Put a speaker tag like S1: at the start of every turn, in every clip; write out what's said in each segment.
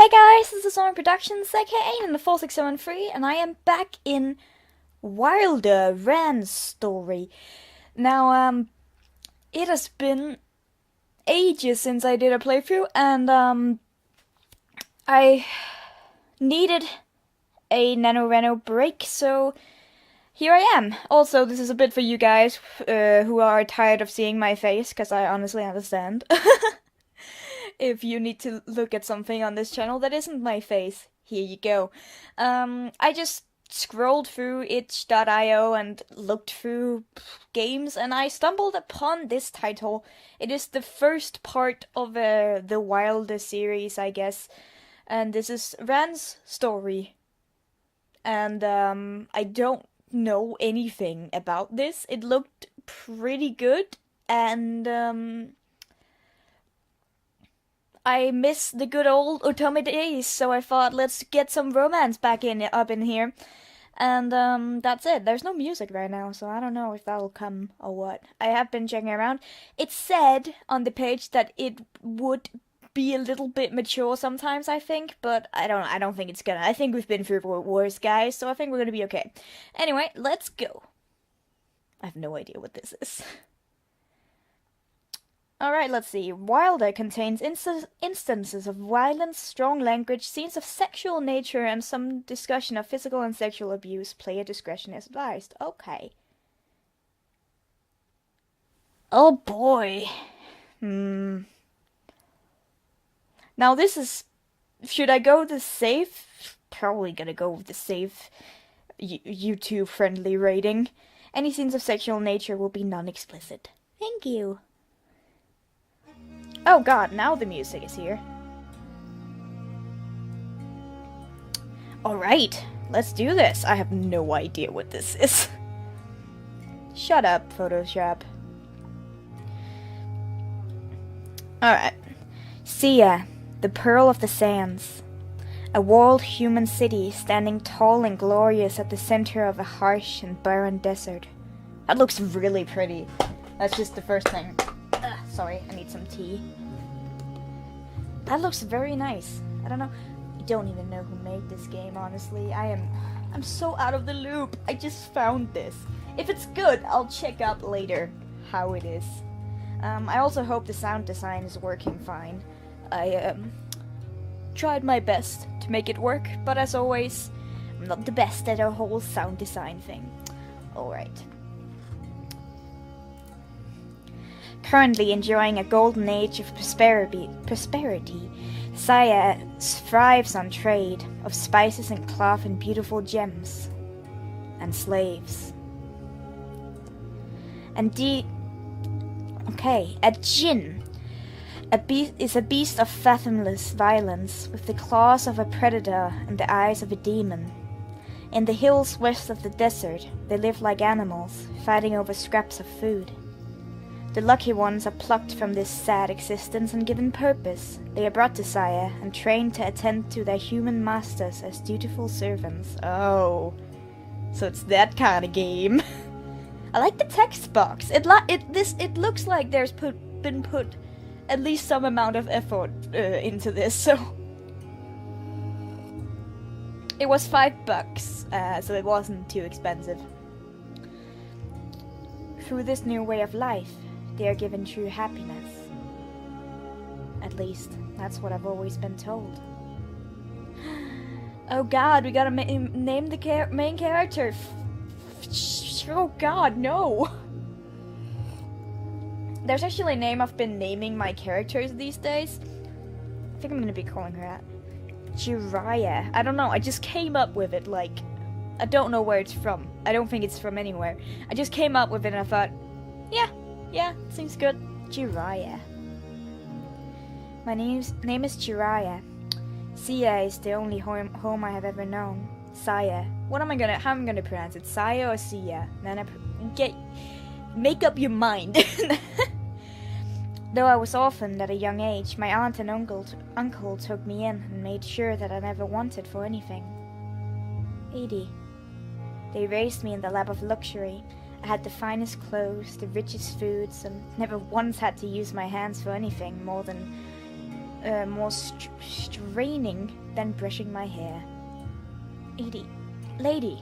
S1: Hey guys, this is Sonic Productions, aka in the 4673, and I am back in Wilder Rand's story. Now, it has been ages since I did a playthrough, and I needed a NaNoRenO break, so here I am. Also, this is a bit for you guys who are tired of seeing my face, because I honestly understand. If you need to look at something on this channel that isn't my face, here you go. I just scrolled through itch.io and looked through games, and I stumbled upon this title. It is the first part of the Wilder series, I guess, and this is Rand's story. And I don't know anything about this. It looked pretty good, and I miss the good old Otome days, so I thought let's get some romance back up in here. And that's it. There's no music right now, so I don't know if that'll come or what. I have been checking around. It said on the page that it would be a little bit mature sometimes, I think, but I don't think it's gonna. I think we've been through worse, guys, so I think we're gonna be okay. Anyway, let's go. I have no idea what this is. Alright, let's see. Wilder contains instances of violence, strong language, scenes of sexual nature, and some discussion of physical and sexual abuse. Player discretion is advised. Okay. Oh boy. Now this is... Should I go the safe? Probably gonna go with the safe YouTube-friendly rating. Any scenes of sexual nature will be non-explicit. Thank you. Oh god, now the music is here. Alright, let's do this. I have no idea what this is. Shut up, Photoshop. Alright. Sia, the Pearl of the Sands. A walled human city standing tall and glorious at the center of a harsh and barren desert. That looks really pretty. That's just the first thing. Sorry, I need some tea. That looks very nice. I don't know. I don't even know who made this game, honestly. I'm so out of the loop. I just found this. If it's good, I'll check out later how it is. I also hope the sound design is working fine. I tried my best to make it work, but as always, I'm not the best at a whole sound design thing. Alright. Currently enjoying a golden age of prosperity, Sia thrives on trade of spices and cloth and beautiful gems, and slaves. A djinn is a beast of fathomless violence, with the claws of a predator and the eyes of a demon. In the hills west of the desert, they live like animals, fighting over scraps of food. The lucky ones are plucked from this sad existence and given purpose. They are brought to Sia and trained to attend to their human masters as dutiful servants. Oh, so it's that kind of game. I like the text box. It looks like there's been put at least some amount of effort into this. So it was $5, so it wasn't too expensive. Through this new way of life, they are given true happiness. At least, that's what I've always been told. Oh god, we gotta name the main character. Oh god, no! There's actually a name I've been naming my characters these days. I think I'm gonna be calling her that. Jiraiya. I don't know, I just came up with it, like... I don't know where it's from. I don't think it's from anywhere. I just came up with it and I thought, yeah, seems good. Jiraiya. My name is Jiraiya. Sia is the only home I have ever known. Saya. How am I gonna pronounce it? Saya or Sia? Then make up your mind. Though I was orphaned at a young age, my aunt and uncle took me in and made sure that I never wanted for anything. Eeyyy. They raised me in the lap of luxury. I had the finest clothes, the richest foods, and never once had to use my hands for anything more than more straining than brushing my hair. Lady,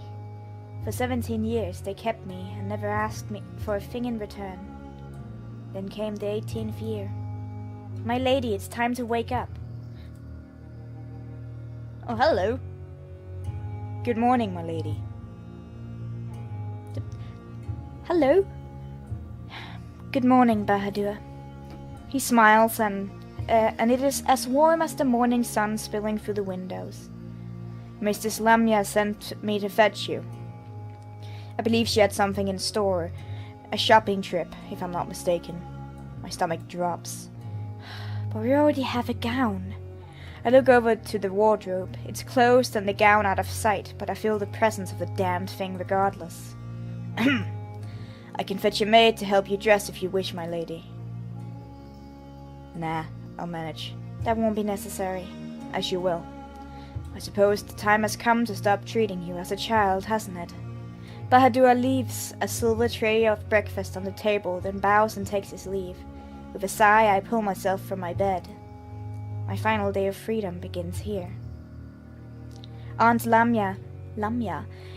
S1: for 17 years they kept me and never asked me for a thing in return. Then came the 18th year. My lady, it's time to wake up. Oh, hello. Good morning, my lady. Hello. Good morning, Bahadur. He smiles and it is as warm as the morning sun spilling through the windows. Mrs. Lamia sent me to fetch you. I believe she had something in store. A shopping trip, if I'm not mistaken. My stomach drops. But we already have a gown. I look over to the wardrobe. It's closed and the gown out of sight, but I feel the presence of the damned thing regardless. I can fetch a maid to help you dress if you wish, my lady. Nah, I'll manage. That won't be necessary. As you will. I suppose the time has come to stop treating you as a child, hasn't it? Bahadur leaves a silver tray of breakfast on the table, then bows and takes his leave. With a sigh, I pull myself from my bed. My final day of freedom begins here. Aunt Lamia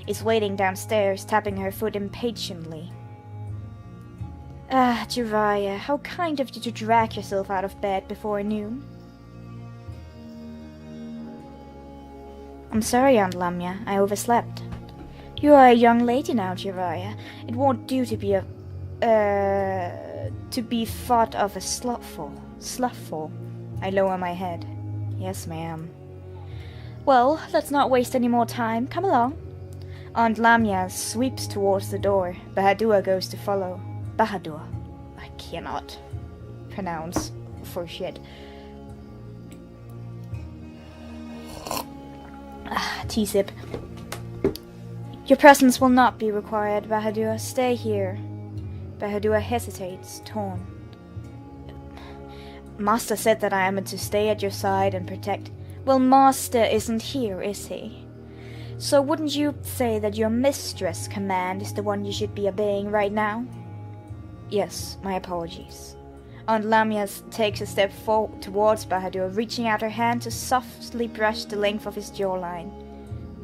S1: is waiting downstairs, tapping her foot impatiently. Ah, Jiraiya, how kind of you to drag yourself out of bed before noon. I'm sorry, Aunt Lamia, I overslept. You are a young lady now, Jiraiya. It won't do to be thought of as slothful. I lower my head. Yes, ma'am. Well, let's not waste any more time. Come along. Aunt Lamia sweeps towards the door. Bahadur goes to follow. Bahadur. I cannot pronounce for shit. Tea sip. Your presence will not be required, Bahadur. Stay here. Bahadur hesitates, torn. Master said that I am to stay at your side and protect. Well, Master isn't here, is he? So wouldn't you say that your mistress' command is the one you should be obeying right now? Yes, my apologies. Aunt Lamia takes a step forward towards Bahadur, reaching out her hand to softly brush the length of his jawline.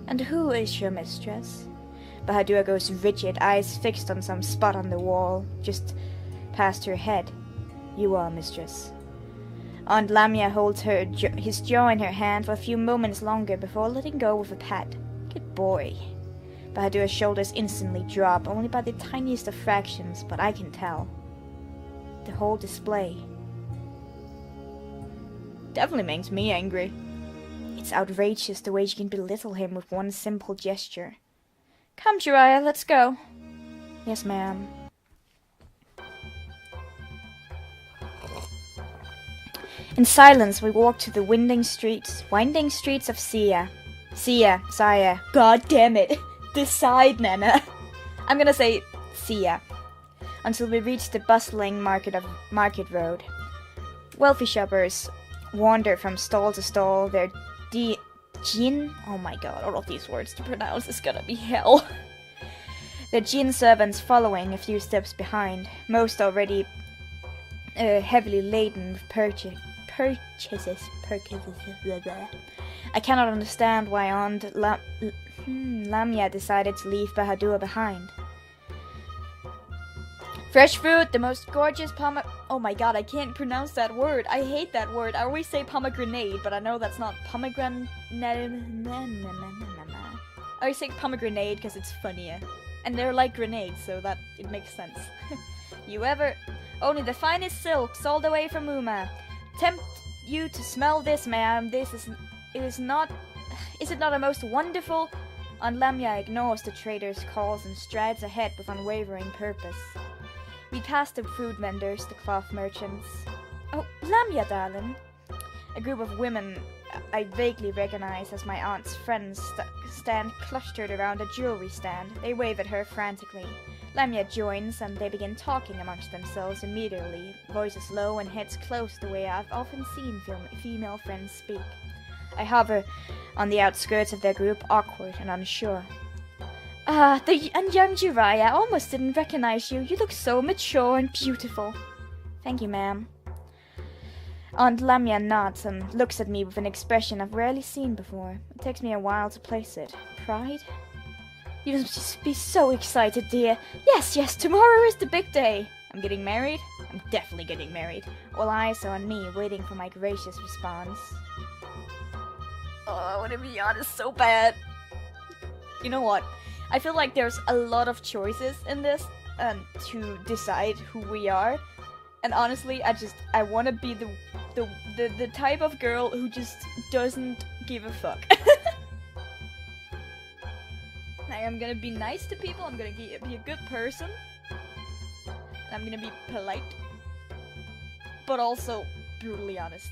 S1: And who is your mistress? Bahadur goes rigid, eyes fixed on some spot on the wall, just past her head. You are, mistress. Aunt Lamia holds his jaw in her hand for a few moments longer before letting go with a pat. Good boy. Bahadur's shoulders instantly drop, only by the tiniest of fractions, but I can tell. The whole display definitely makes me angry. It's outrageous the way she can belittle him with one simple gesture. Come, Jiraiya, let's go. Yes, ma'am. In silence, we walk to the winding streets of Sia. Saya. God damn it. Decide, Nana. I'm gonna say Sia. Until we reach the bustling Market Road. Wealthy shoppers wander from stall to stall, their Jin, oh my god, all of these words to pronounce is gonna be hell. The Jin servants following a few steps behind, most already heavily laden with purchases. Blah, blah. I cannot understand why Aunt Lamia decided to leave Bahadur behind. Fresh fruit, the most gorgeous oh my god, I can't pronounce that word. I hate that word. I always say pomegranate, but I know that's not pomegranate. I always say pomegranate because it's funnier. And they're like grenades, so that it makes sense. Only the finest silks all the way from Uma. Tempt you to smell this, ma'am. Is it not a most wonderful? Aunt Lamia ignores the trader's calls and strides ahead with unwavering purpose. We pass the food vendors, the cloth merchants. Oh, Lamia, darling. A group of women I vaguely recognize as my aunt's friends stand clustered around a jewelry stand. They wave at her frantically. Lamia joins, and they begin talking amongst themselves immediately, voices low and heads close the way I've often seen female friends speak. I hover on the outskirts of their group, awkward and unsure. And young Jiraiya, I almost didn't recognize you. You look so mature and beautiful. Thank you, ma'am. Aunt Lamia nods and looks at me with an expression I've rarely seen before. It takes me a while to place it. Pride? You must just be so excited, dear. Yes, yes, tomorrow is the big day. I'm getting married? I'm definitely getting married. All eyes are on me, waiting for my gracious response. Oh, I want to be honest so bad. You know what? I feel like there's a lot of choices in this to decide who we are. And honestly, I want to be the type of girl who just doesn't give a fuck. I'm gonna be nice to people, I'm gonna be a good person, and I'm gonna be polite, but also brutally honest.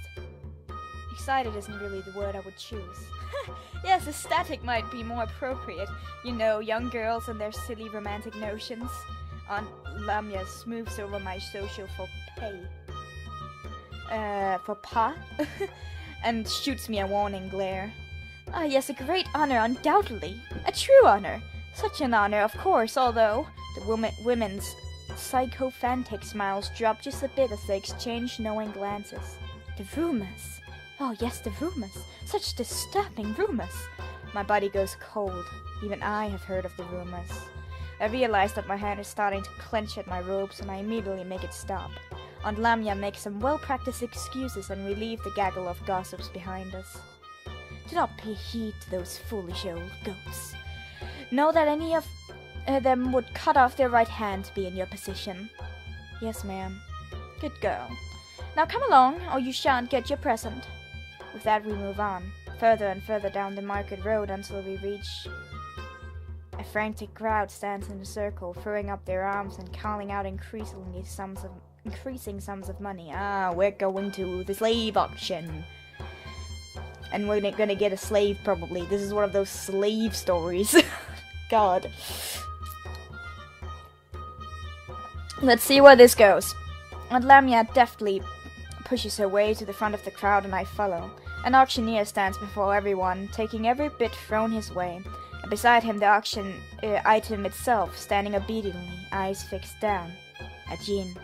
S1: Excited isn't really the word I would choose. Yes, ecstatic might be more appropriate. You know, young girls and their silly romantic notions. Aunt Lamia smooths over my social for pa, and shoots me a warning glare. Ah, yes, a great honor, undoubtedly. A true honor. Such an honor, of course, although the women's sycophantic smiles drop just a bit as they exchange knowing glances. The rumors. Oh, yes, the rumors. Such disturbing rumors. My body goes cold. Even I have heard of the rumors. I realize that my hand is starting to clench at my robes, and I immediately make it stop. Aunt Lamia makes some well-practiced excuses and relieve the gaggle of gossips behind us. Do not pay heed to those foolish old goats. Know that any of them would cut off their right hand to be in your position. Yes, ma'am. Good girl. Now come along, or you shan't get your present. With that we move on, further and further down the market road until we reach... A frantic crowd stands in a circle, throwing up their arms and calling out increasing sums of money. Ah, we're going to the slave auction. And we're gonna get a slave, probably. This is one of those slave stories. God. Let's see where this goes. Aunt Lamia deftly pushes her way to the front of the crowd, and I follow. An auctioneer stands before everyone, taking every bit thrown his way. And beside him, the auction item itself, standing obediently, eyes fixed down. A djinn.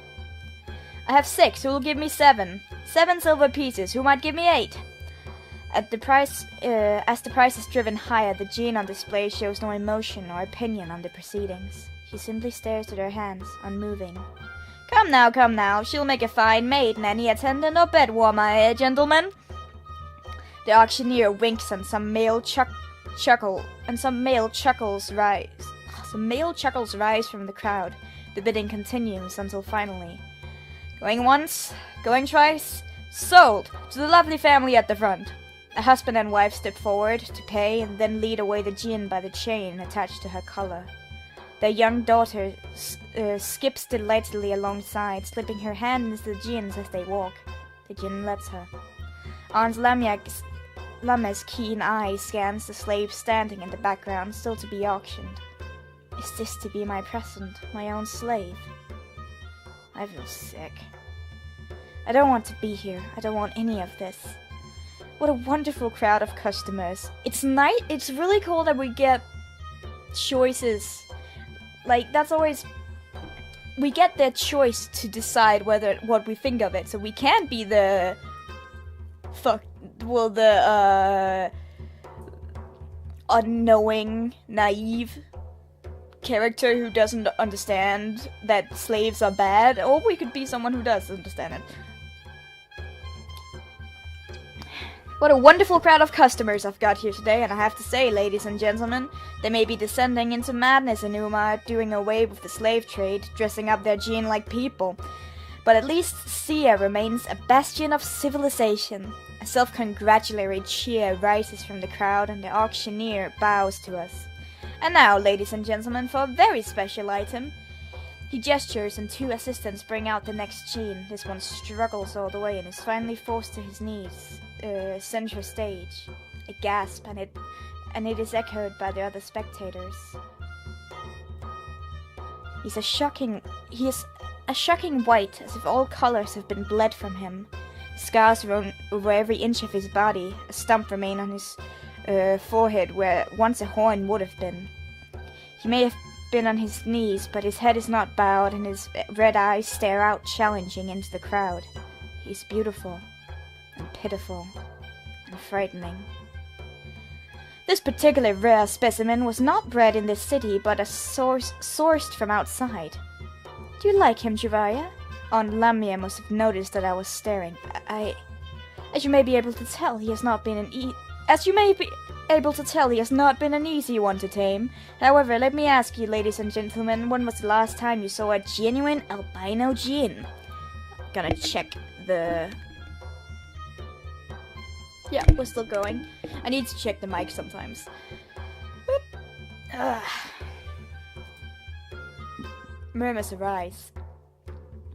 S1: I have 6. Who will give me 7? 7 silver pieces. Who might give me 8? As the price is driven higher, the djinn on display shows no emotion or opinion on the proceedings. She simply stares at her hands, unmoving. Come now, she'll make a fine maid, and any attendant or bed warmer, eh, gentlemen? The auctioneer winks, and some male chuckles rise from the crowd. The bidding continues until finally, going once, going twice, sold to the lovely family at the front. A husband and wife step forward to pay and then lead away the djinn by the chain attached to her collar. Their young daughter skips delightedly alongside, slipping her hand into the djinn's as they walk. The djinn lets her. Aunt Lamia's keen eye scans the slave standing in the background, still to be auctioned. Is this to be my present, my own slave? I feel sick. I don't want to be here. I don't want any of this. What a wonderful crowd of customers. It's nice. It's really cool that we get choices. Like, that's always... We get their choice to decide what we think of it. So we can't be the... unknowing, naive character who doesn't understand that slaves are bad. Or we could be someone who does understand it. What a wonderful crowd of customers I've got here today, and I have to say, ladies and gentlemen, they may be descending into madness in Uma, doing away with the slave trade, dressing up their djinn like people. But at least Sia remains a bastion of civilization. A self-congratulatory cheer rises from the crowd, and the auctioneer bows to us. And now, ladies and gentlemen, for a very special item. He gestures, and 2 assistants bring out the next djinn. This one struggles all the way and is finally forced to his knees. Center stage. A gasp, and it is echoed by the other spectators. He is a shocking white, as if all colors have been bled from him. Scars run over every inch of his body. A stump remains on his forehead where once a horn would have been. He may have been on his knees, but his head is not bowed, and his red eyes stare out challenging into the crowd. He's beautiful. and pitiful and frightening. This particular rare specimen was not bred in this city, but sourced from outside. Do you like him, Jiraiya? Aunt Lamia must have noticed that I was staring. As you may be able to tell, he has not been an easy one to tame. However, let me ask you, ladies and gentlemen, when was the last time you saw a genuine albino Jin? Gonna check the... Yeah, we're still going. I need to check the mic sometimes. Murmurs arise.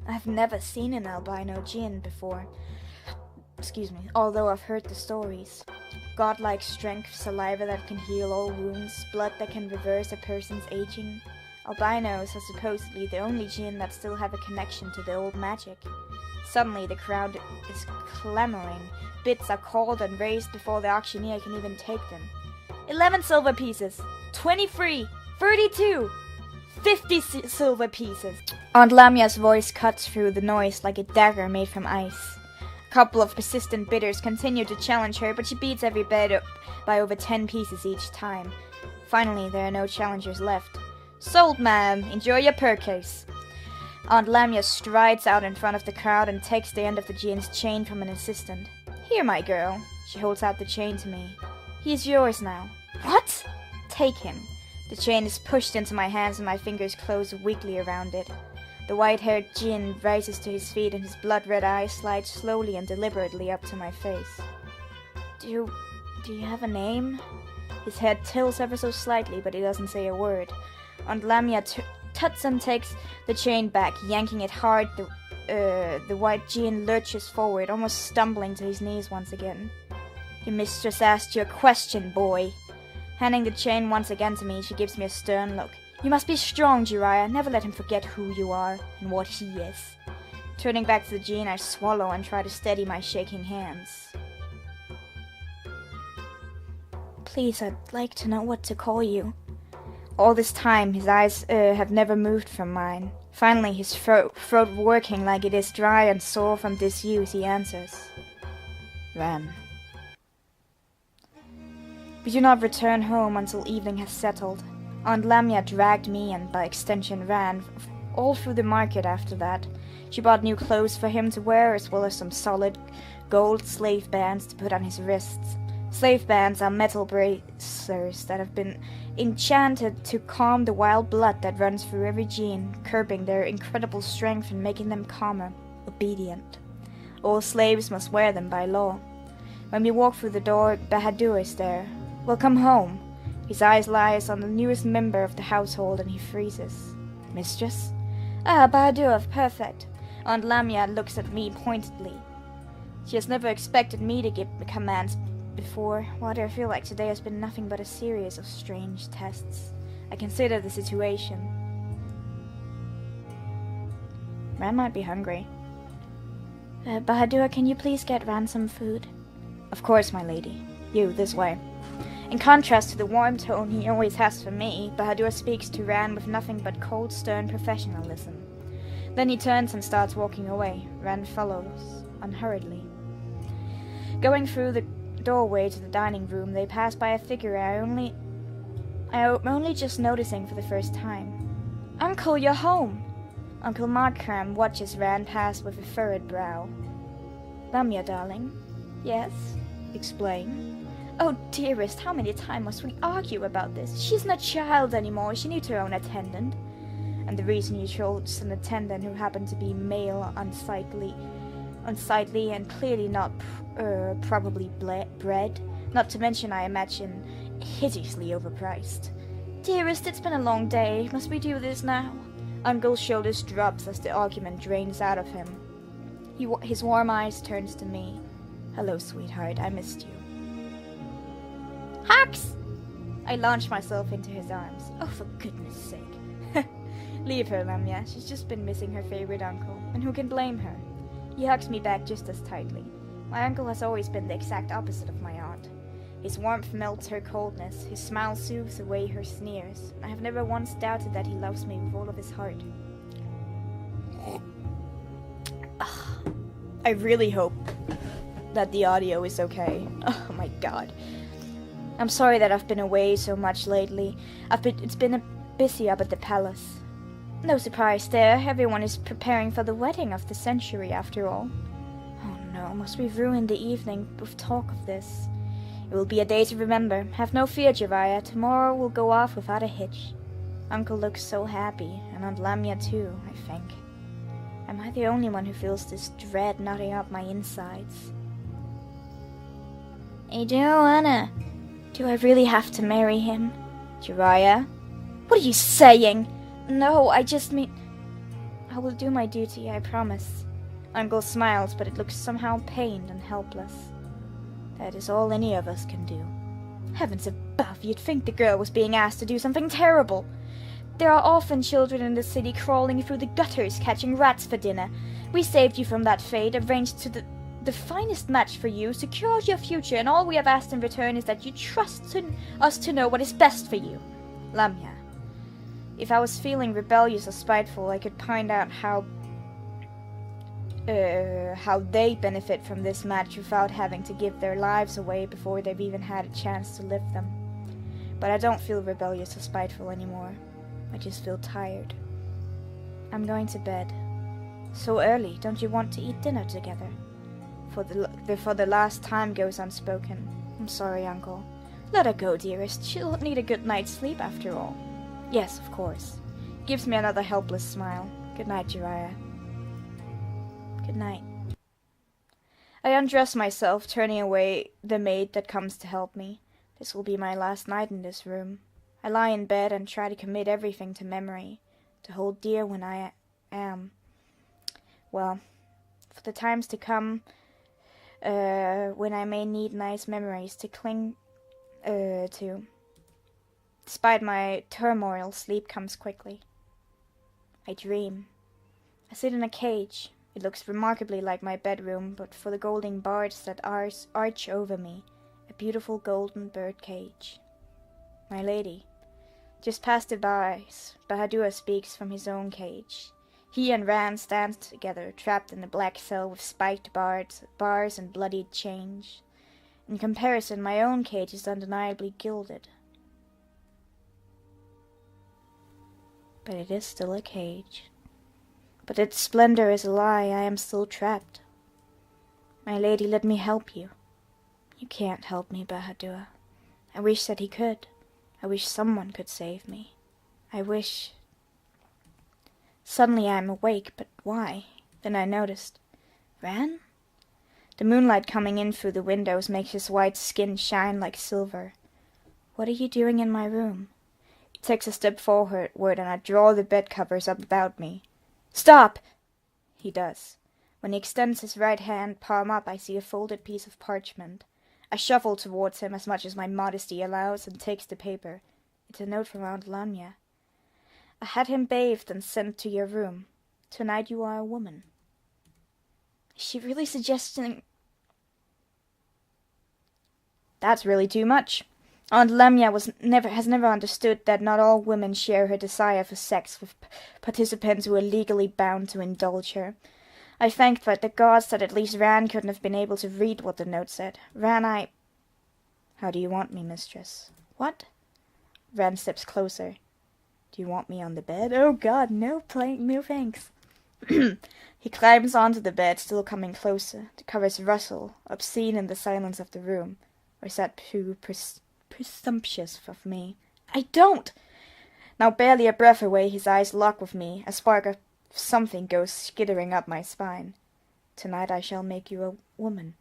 S1: I've never seen an albino Jin before. Excuse me, although I've heard the stories. Godlike strength, saliva that can heal all wounds, blood that can reverse a person's aging. Albinos are supposedly the only Jin that still have a connection to the old magic. Suddenly the crowd is clamoring. Bids are called and raised before the auctioneer can even take them. 11 silver pieces, 23, 32, 50 silver pieces. Aunt Lamia's voice cuts through the noise like a dagger made from ice. A couple of persistent bidders continue to challenge her, but she beats every bid by over 10 pieces each time. Finally, there are no challengers left. Sold, ma'am. Enjoy your purchase. Aunt Lamia strides out in front of the crowd and takes the end of the Jin's chain from an assistant. Here, my girl. She holds out the chain to me. He is yours now. What? Take him. The chain is pushed into my hands and my fingers close weakly around it. The white-haired Jin rises to his feet and his blood-red eyes slide slowly and deliberately up to my face. Do you have a name? His head tilts ever so slightly, but he doesn't say a word. Aunt Lamia tuts and takes the chain back, yanking it hard. The white Jin lurches forward, almost stumbling to his knees once again. Your mistress asked you a question, boy. Handing the chain once again to me, she gives me a stern look. You must be strong, Jiraiya. Never let him forget who you are and what he is. Turning back to the Jin, I swallow and try to steady my shaking hands. Please, I'd like to know what to call you. All this time, his eyes have never moved from mine. Finally, his throat working like it is dry and sore from disuse, he answers. Ran. We do not return home until evening has settled. Aunt Lamia dragged me, and by extension Ran, all through the market after that. She bought new clothes for him to wear, as well as some solid gold slave bands to put on his wrists. Slave bands are metal bracers that have been enchanted to calm the wild blood that runs through every Jin, curbing their incredible strength and making them calmer, obedient. All slaves must wear them by law. When we walk through the door, Bahadur is there. Welcome home. His eyes lies on the newest member of the household and he freezes. Mistress? Ah, Bahadur, perfect. Aunt Lamia looks at me pointedly. She has never expected me to give commands before. What I feel like today has been nothing but a series of strange tests. I consider the situation. Ran might be hungry. Bahadur, can you please get Ran some food? Of course, my lady. You, this way. In contrast to the warm tone he always has for me, Bahadur speaks to Ran with nothing but cold, stern professionalism. Then he turns and starts walking away. Ran follows, unhurriedly. Going through the doorway to the dining room, they pass by a figure I'm only just noticing for the first time. Uncle, you're home! Uncle Markram watches Ran pass with a furrowed brow. Lamia, darling. Yes? Explain. Oh, dearest, how many times must we argue about this? She's not a child anymore. She needs her own attendant. And the reason you chose an attendant who happened to be male, unsightly, and clearly not probably bred, not to mention, I imagine, hideously overpriced. Dearest, it's been a long day. Must we do this now? Uncle's shoulders drops as the argument drains out of him. His warm eyes turns to me. Hello, sweetheart. I missed you. Hux! I launch myself into his arms. Oh, for goodness sake. Leave her, Lamia. She's just been missing her favorite uncle. And who can blame her? He hugs me back just as tightly. My uncle has always been the exact opposite of my aunt. His warmth melts her coldness. His smile soothes away her sneers. I have never once doubted that he loves me with all of his heart. I really hope that the audio is okay. Oh my god. I'm sorry that I've been away so much lately. It's been busy up at the palace. No surprise there, everyone is preparing for the wedding of the century after all. Oh no, must we ruin the evening with talk of this? It will be a day to remember. Have no fear, Jiraiya. Tomorrow will go off without a hitch. Uncle looks so happy, and Aunt Lamia too, I think. Am I the only one who feels this dread knotting up my insides? I don't wanna. Do I really have to marry him? Jiraiya? What are you saying? No, I just mean... I will do my duty, I promise. Uncle smiles, but it looks somehow pained and helpless. That is all any of us can do. Heavens above, you'd think the girl was being asked to do something terrible. There are often children in the city crawling through the gutters catching rats for dinner. We saved you from that fate, arranged the finest match for you, secured your future, and all we have asked in return is that you trust us to know what is best for you. Lamia. If I was feeling rebellious or spiteful, I could find out how they benefit from this match without having to give their lives away before they've even had a chance to live them. But I don't feel rebellious or spiteful anymore. I just feel tired. I'm going to bed. So early, don't you want to eat dinner together? Before the last time goes unspoken. I'm sorry, Uncle. Let her go, dearest. She'll need a good night's sleep after all. Yes, of course. Gives me another helpless smile. Good night, Jiraiya. Good night. I undress myself, turning away the maid that comes to help me. This will be my last night in this room. I lie in bed and try to commit everything to memory, to hold dear when I am. Well, for the times to come, when I may need nice memories to cling to. Despite my turmoil, sleep comes quickly. I dream. I sit in a cage. It looks remarkably like my bedroom, but for the golden bars that arch over me, a beautiful golden bird cage. My lady. Just past the bars, Bahadur speaks from his own cage. He and Ran stand together, trapped in a black cell with spiked bars and bloodied chains. In comparison, my own cage is undeniably gilded. But it is still a cage. But its splendor is a lie. I am still trapped. My lady, let me help you. You can't help me, Bahadur. I wish that he could. I wish someone could save me. I wish... Suddenly I am awake, but why? Then I noticed. Ran? The moonlight coming in through the windows makes his white skin shine like silver. What are you doing in my room? He takes a step forward and I draw the bed covers up about me. Stop! He does. When he extends his right hand, palm up, I see a folded piece of parchment. I shuffle towards him as much as my modesty allows and takes the paper. It's a note from Aunt Lamia. I had him bathed and sent to your room. Tonight you are a woman. Is she really suggesting... That's really too much. Aunt Lamia has never understood that not all women share her desire for sex with participants who are legally bound to indulge her. I thanked the gods that at least Ran couldn't have been able to read what the note said. Ran, How do you want me, mistress? What? Ran steps closer. Do you want me on the bed? Oh God, no thanks. He climbs onto the bed, still coming closer. The covers rustle, obscene in the silence of the room. Or is that too presumptuous of me? I don't! Now barely a breath away, his eyes lock with me. A spark of something goes skittering up my spine. Tonight I shall make you a woman.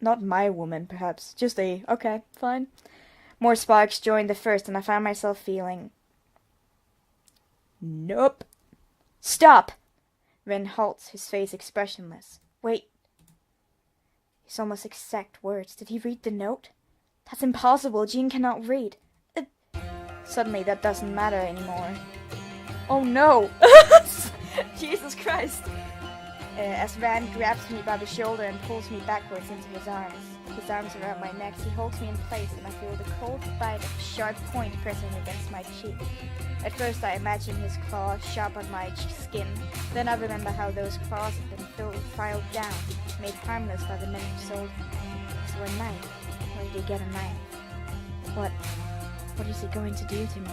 S1: Not my woman, perhaps. Just okay, fine. More sparks join the first, and I find myself feeling... Nope. Stop! Ren halts, his face expressionless. Wait. His almost exact words. Did he read the note? That's impossible. Jean cannot read. Suddenly that doesn't matter anymore. Oh no! Jesus Christ! as Ran grabs me by the shoulder and pulls me backwards into his arms. His arms around my neck, he holds me in place and I feel the cold bite of a sharp point pressing against my cheek. At first I imagine his claws sharp on my skin, then I remember how those claws have been filed down, made harmless by the men who sold him. So a knife. Where did he get a knife? What is he going to do to me?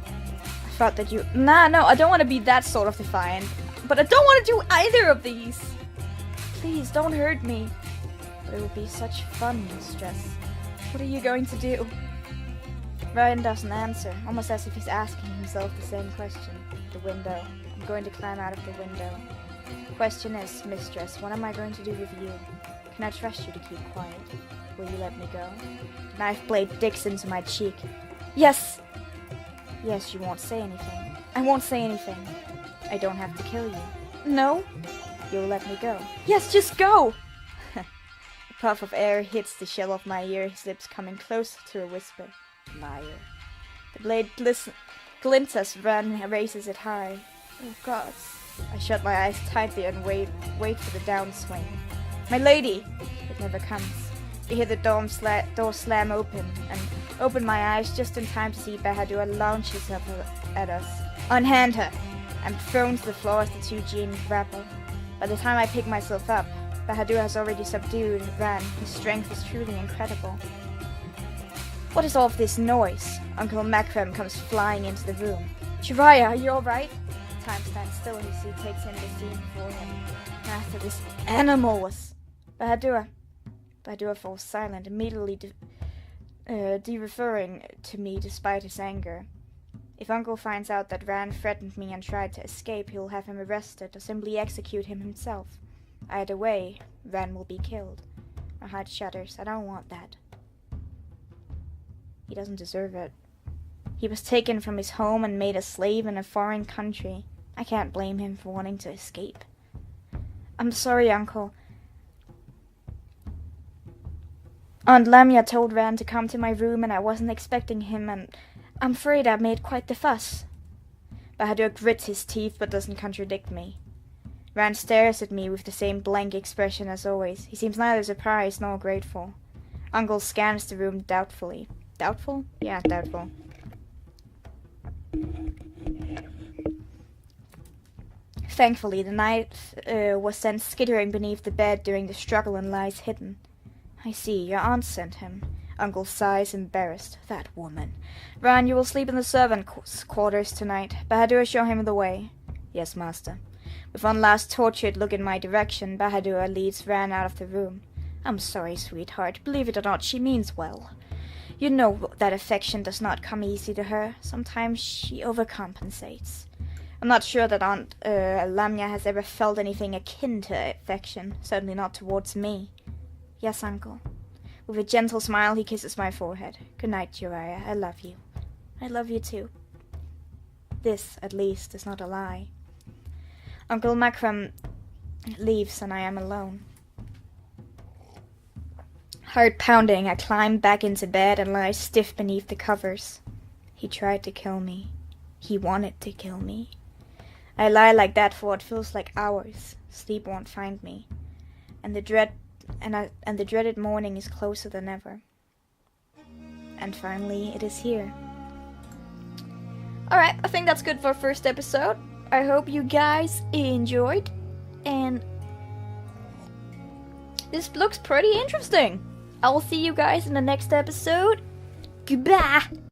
S1: I thought that you... No, I don't want to be that sort of defiant. But I don't want to do either of these! Please, don't hurt me. But it will be such fun, mistress. What are you going to do? Ryan doesn't answer, almost as if he's asking himself the same question. The window. I'm going to climb out of the window. The question is, mistress, what am I going to do with you? Can I trust you to keep quiet? Will you let me go? The knife blade digs into my cheek. Yes! Yes, you won't say anything. I won't say anything. I don't have to kill you. No? You'll let me go. Yes, just go! A puff of air hits the shell of my ear, his lips coming closer to a whisper. Liar. The blade glints as Ran raises it high. Oh God. I shut my eyes tightly and wait for the downswing. My lady! It never comes. I hear the door slam open, and open my eyes just in time to see Bahadur launches up at us. Unhand her! I'm thrown to the floor as the two jeans grapple. By the time I pick myself up, Bahadur has already subdued Ran. His strength is truly incredible. What is all of this noise? Uncle Makram comes flying into the room. Shiraya, are you alright? Time stands still as he takes in the scene before him. After this animal was... Bahadur falls silent, immediately de-referring to me despite his anger. If Uncle finds out that Ran threatened me and tried to escape, he'll have him arrested or simply execute him himself. Either way, Ran will be killed. My heart shudders. I don't want that. He doesn't deserve it. He was taken from his home and made a slave in a foreign country. I can't blame him for wanting to escape. I'm sorry, Uncle. Aunt Lamia told Ran to come to my room and I wasn't expecting him and I'm afraid I made quite the fuss. Bahadur grits his teeth but doesn't contradict me. Ran stares at me with the same blank expression as always. He seems neither surprised nor grateful. Uncle scans the room doubtfully. Doubtful? Yeah, doubtful. Thankfully, the knife was sent skittering beneath the bed during the struggle and lies hidden. I see, your aunt sent him. Uncle sighs, embarrassed. That woman. Ran, you will sleep in the servants' quarters tonight. Bahadur, show him the way. Yes, master. With one last tortured look in my direction, Bahadur leads Ran out of the room. I'm sorry, sweetheart. Believe it or not, she means well. You know that affection does not come easy to her. Sometimes she overcompensates. I'm not sure that Aunt Lamia has ever felt anything akin to affection, certainly not towards me. Yes, Uncle. With a gentle smile, he kisses my forehead. Good night, Uriah. I love you. I love you too. This, at least, is not a lie. Uncle Makram leaves and I am alone. Heart pounding, I climb back into bed and lie stiff beneath the covers. He tried to kill me. He wanted to kill me. I lie like that for what feels like hours. Sleep won't find me. And the dreaded morning is closer than ever. And finally, it is here. Alright, I think that's good for our first episode. I hope you guys enjoyed. And this looks pretty interesting. I will see you guys in the next episode. Goodbye!